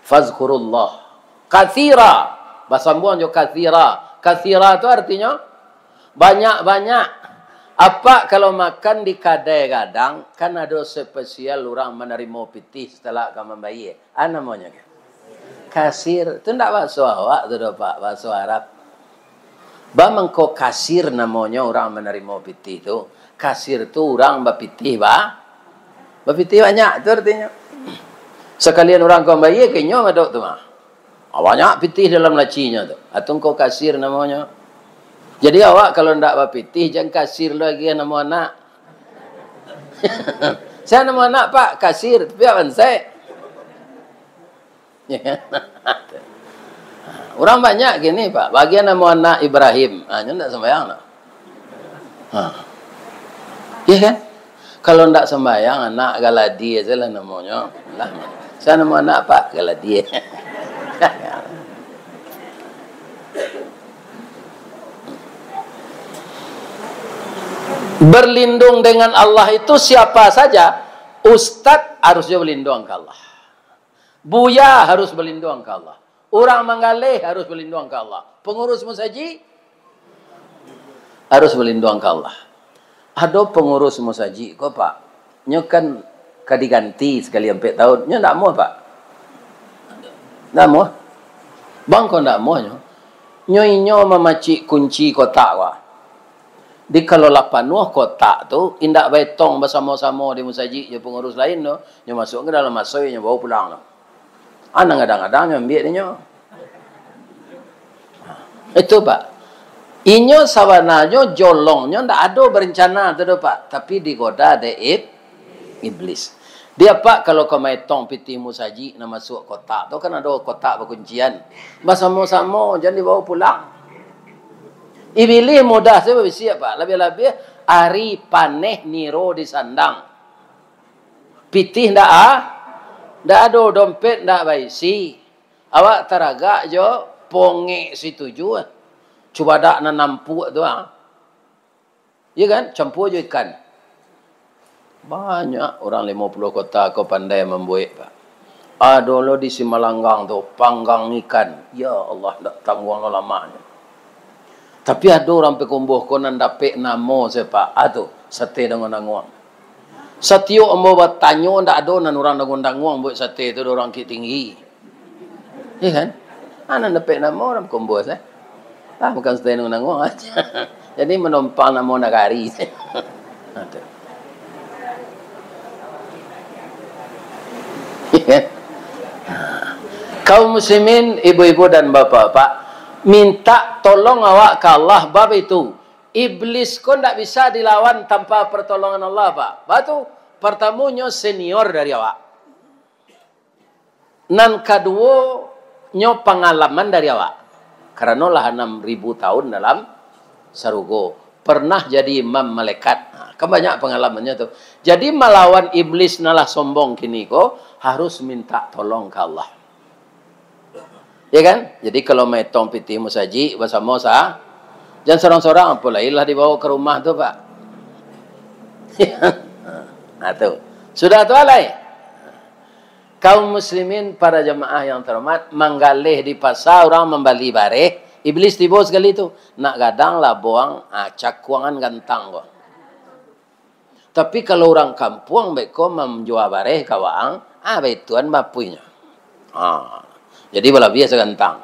Fazkurullah katsira. Bahasa Ambon jo katsira. Katsira itu artinya banyak-banyak. Apa kalau makan di kadai gadang kan ada spesial orang menerima pitih setelah kamu bayi. Apa namanya? Kasir. Itu tidak bahasa awak tu Pak, bahasa Arab. Bamangko kasir namanya orang menerima pitih tu. Kasir tu orang bapitih bapitih banyak tu artinya. Sekalian orang kau bayi kenyang ada tu mah. Banyak pitih dalam lacinya tu. Atau kau kasir namanya. Jadi awak kalau ndak bapitih jangan kasir lagi nama anak. Saya nama anak Pak kasir, tapi apa saya? Orang banyak gini Pak, bagian nama anak Ibrahim, hanya ndak sembahyang nak. Iya kan? Kalau ndak sembahyang anak Galadi aja lah namanya. Lah, saya nama anak Pak Galadi. Berlindung dengan Allah itu siapa saja. Ustadz harusnya berlindung ke Allah. Buya harus berlindung ke Allah. Orang menggalih harus berlindung ke Allah. Pengurus musaji harus berlindung ke Allah. Ada pengurus musaji kok Pak. Nyo kan kadiganti sekali 4 tahun. Nyo tak mau Pak. Tak mau. Bang kok tak mau nyo. Nyo memacik kunci kotak Pak. Di kalau lapanuh kotak tu indak betong bersama-sama di musaji je pengurus lain tu nyo masuk ke dalam masoi nyo bawa pulang tu. Ana kadang-kadang nyo ambil dia nyo. Itu Pak. Inyo sawananya jolongnya ndak ada berencana tu Pak, tapi digoda de iblis. Dia Pak kalau kau metong pitih musaji nak masuk kotak tu kan ada kotak berkuncian. Bersama-sama jangan dibawa pulang. Iblis mudah saya bersiap Pak. Lebih-lebih hari paneh niro di sandang. Pitih ndak ndak ada dompet ndak baisi. Awak teragak jo ponge situ juga. Cuba dak nampuk tu ya kan? Campur je ikan. Banyak orang 50 kota kau pandai membuat Pak. Ada lo di Simalanggang tu panggang ikan. Ya Allah tak tanggung lamanya. Tapi ada orang pekumbuh konan dapat nama saya Pak. Itu sate dengan danguang. Setiap ambo bertanya ndak ada nan orang dengan danguang buat sate tu orang ki tinggi. Ya kan? Ana dapat nama orang pekumbuh saya. Bukan sate dengan danguang aja. Jadi menumpang nama nagari. Kaum muslimin, ibu-ibu dan bapak-bapak, minta tolong awak ke Allah bab itu. Iblis kau tidak bisa dilawan tanpa pertolongan Allah, Pak. Batu pertamanya senior dari awak. Nan kedua nyo pengalaman dari awak. Karena lah 6.000 tahun dalam sarugo. Pernah jadi imam malaikat. Nah, kan banyak pengalamannya tuh. Jadi melawan iblis nalah sombong kini kok harus minta tolong ke Allah. Ya kan? Jadi kalau metong pitih musaji bersama sa, jangan seorang-seorang apalailah dibawa ke rumah tuh, Pak. Nah, tuh. Sudah tuh alai. Kaum muslimin para jemaah yang terhormat menggalih di pasar orang membeli bareh. Iblis tiba sekali itu. Nak gadang lah buang cakuangan gantang kok. Tapi kalau orang kampung mereka menjual bareh kawang, betuan bapunya. Jadi bala biasa gantang.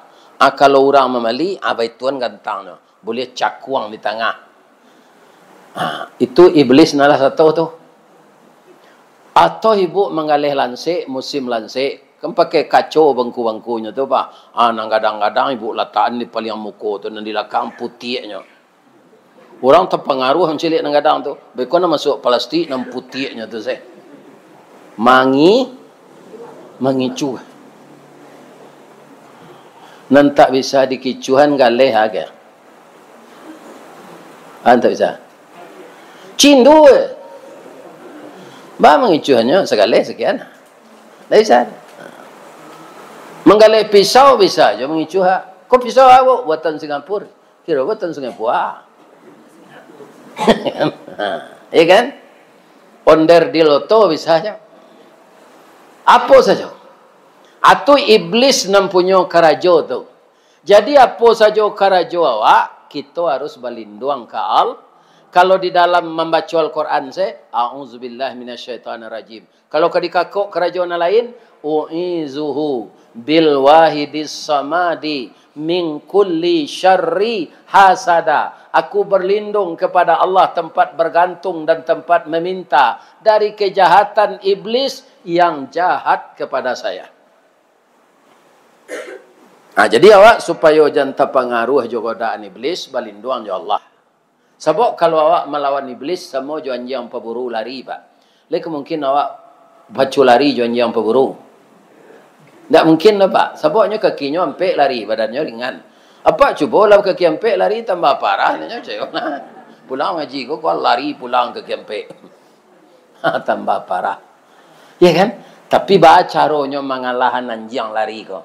Kalau orang membeli, betuan gantangnya. Boleh cakuang di tengah. Itu iblis nalah satu tu. Atau ibu mengalih lansik, musim lansik. Kan pakai kacau bangku-bangkunya tu, Pak. Nang kadang-kadang ibu letakkan di paling muka tu. Nang dilakang putihnya. Orang terpengaruh yang cilik nang kadang tu. Mereka nak masuk plastik nang putihnya tu saya. Mengicu. Nan tak bisa dikicuhan galih agak. Tak bisa. Cindu. Mengicuhannya sekali sekian. Tak bisa. Menggalih pisau bisa je mengicu. Kau pisau awak buatan Singapura. Kira buatan Singapura. Ya kan? Onder di loto bisa aja. Apa saja. Atau iblis nampunyo karajo tu. Jadi apa saja karajo awak, kita harus berlindung ke Allah. Kalau di dalam membaca Al-Quran saya, a'udzubillahi minasyaitonirrajim. Kalau kadikakok karajo na lain, u'izuhu bil wahidis samadi min kulli syarri hasada. Aku berlindung kepada Allah tempat bergantung dan tempat meminta dari kejahatan iblis yang jahat kepada saya. Jadi awak supaya jangan terpengaruh juga godaan iblis, berlindung ya Allah. Sebab kalau awak melawan iblis, semua jangan yang peburu lari, Pak. Lek mungkin awak baca lari jangan yang peburu. Tak mungkin lah, Pak. Sebabnya kakinya sampai lari, badannya ringan. Apa cubalah kaki sampai lari tambah parah. Pulang ngaji kau lari pulang kaki sampai. Tambah parah. Ya kan? Tapi baca caranya mengalahan anjing lari kau.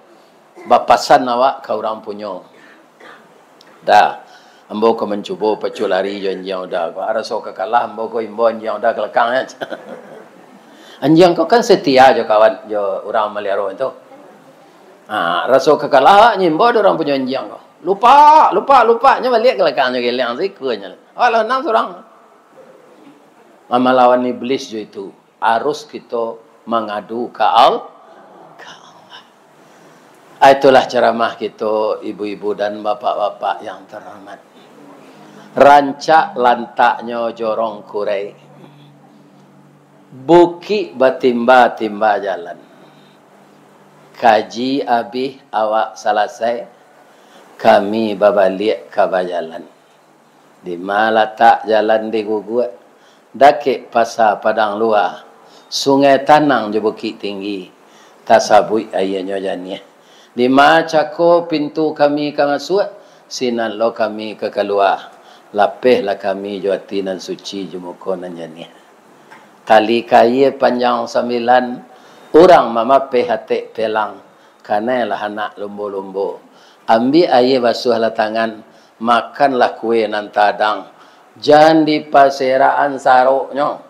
Bapasan awak kau orang punya. Dah. Ambo kau mencuba pacu lari anjing dah. Kau rasa kau kalah, ambo kau imbo anjing dah kelakang. Anjing kau kan setia je kawan je orang melihara itu. Rasa kau kalah, nyimbo orang punya anjing kau. Lupa. Nya balik kelakangnya gelang zikirnya. Walau enam seorang. Melawan iblis je itu. Harus kita mengadu ke Allah. Itulah ceramah kita ibu-ibu dan bapak-bapak yang terhormat. Rancak lantaknya jorong kurai. Buki batimba-timba jalan. Kaji abih awak selesai. Kami babalik ke jalan. Di malata jalan di guguat. Dakik pasar padang luar. Sungai tanang je bukit tinggi. Tasabui ayahnya janiah. Di macako pintu kami ke masuk, sinan lo kami ke keluar. Lapehlah kami juatinan suci jumuko nanjani. Tali kaya panjang 9, orang mamapeh hati pelang. Kanailah anak lumbo-lumbo. Ambil air basuhlah tangan, makanlah kue nan tadang. Jangan di paseraan saroknya.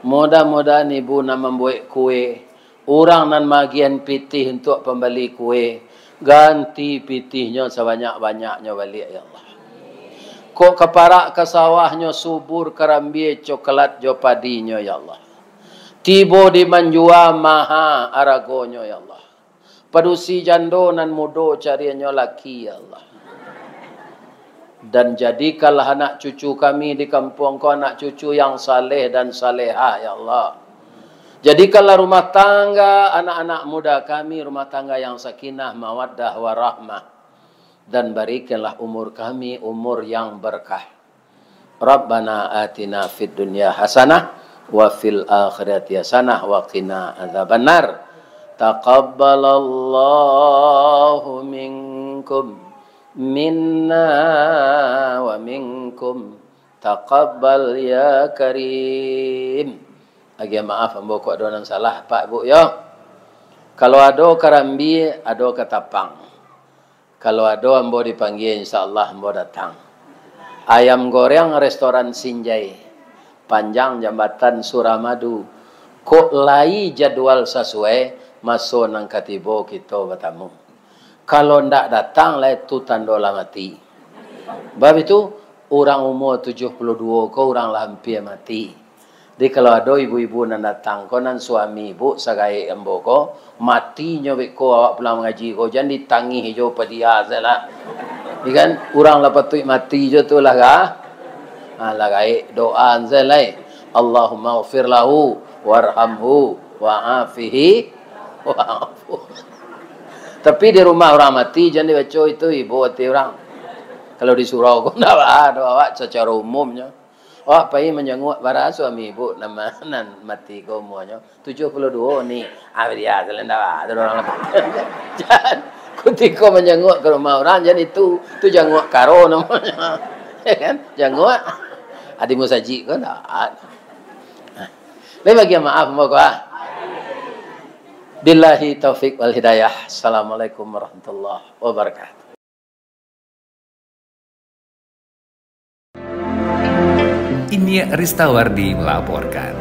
Mudah-mudahan ibu nak membuat kue. Orang nan magian pitih untuk pembeli kue. Ganti pitihnya sebanyak-banyaknya balik ya Allah. Kok keparak ke sawahnya subur kerambi coklat jo padinya ya Allah. Tibo di manjua maha aragonya ya Allah. Padusi jando nan mudo cariannya laki ya Allah. Dan jadikanlah anak cucu kami di kampung kau anak cucu yang saleh dan salehah ya Allah. Jadikanlah rumah tangga anak-anak muda kami rumah tangga yang sakinah, mawaddah, warahmah. dan berikanlah umur kami umur yang berkah. Rabbana atina fid dunya hasanah wa fil akhirati hasanah wa qina adzabannar. Taqabbalallahu minkum minna wa minkum taqabbal ya karim. Lagi maaf ambo ko ada nang salah Pak Bu ya. Kalau ada karambi, ada ketapang. Kalau ada ambo dipanggil insyaallah ambo datang. Ayam goreng restoran Sinjai. Panjang jambatan Suramadu. Kok lai jadwal sesuai masuk nang katibo kita bertamu. Kalau ndak datang lah itu tandolah mati. Bab itu orang umur 72 ko orang lah hampir mati. Jadi kalau ada ibu-ibu nan datang ko nan suami ibu sagai ambo ko mati nyobek ko awak pulang mengaji ko jangan ditangi hijau pedia salah. Ikan orang lah patut mati je tu lah kah? Lagai doa salah. Allahumma ghfir lahu warhamhu wa'afihi wa'afu. Tapi di rumah orang mati jangan dibaca itu ibu hati orang. Kalau di surau kau nak ada awak secara umumnya. Awak pergi menjenguk para suami ibu nama nan mati kau semuanya. 72 ni dia selenda ada orang mati. Jangan ketika menjenguk ke rumah orang jangan itu jenguk karo namanya. Ya kan? Jenguk adi musaji kau tak. Baik bagi maaf moga. Billahi taufik wal hidayah. Assalamualaikum warahmatullahi wabarakatuh. Ini Ristawardi melaporkan.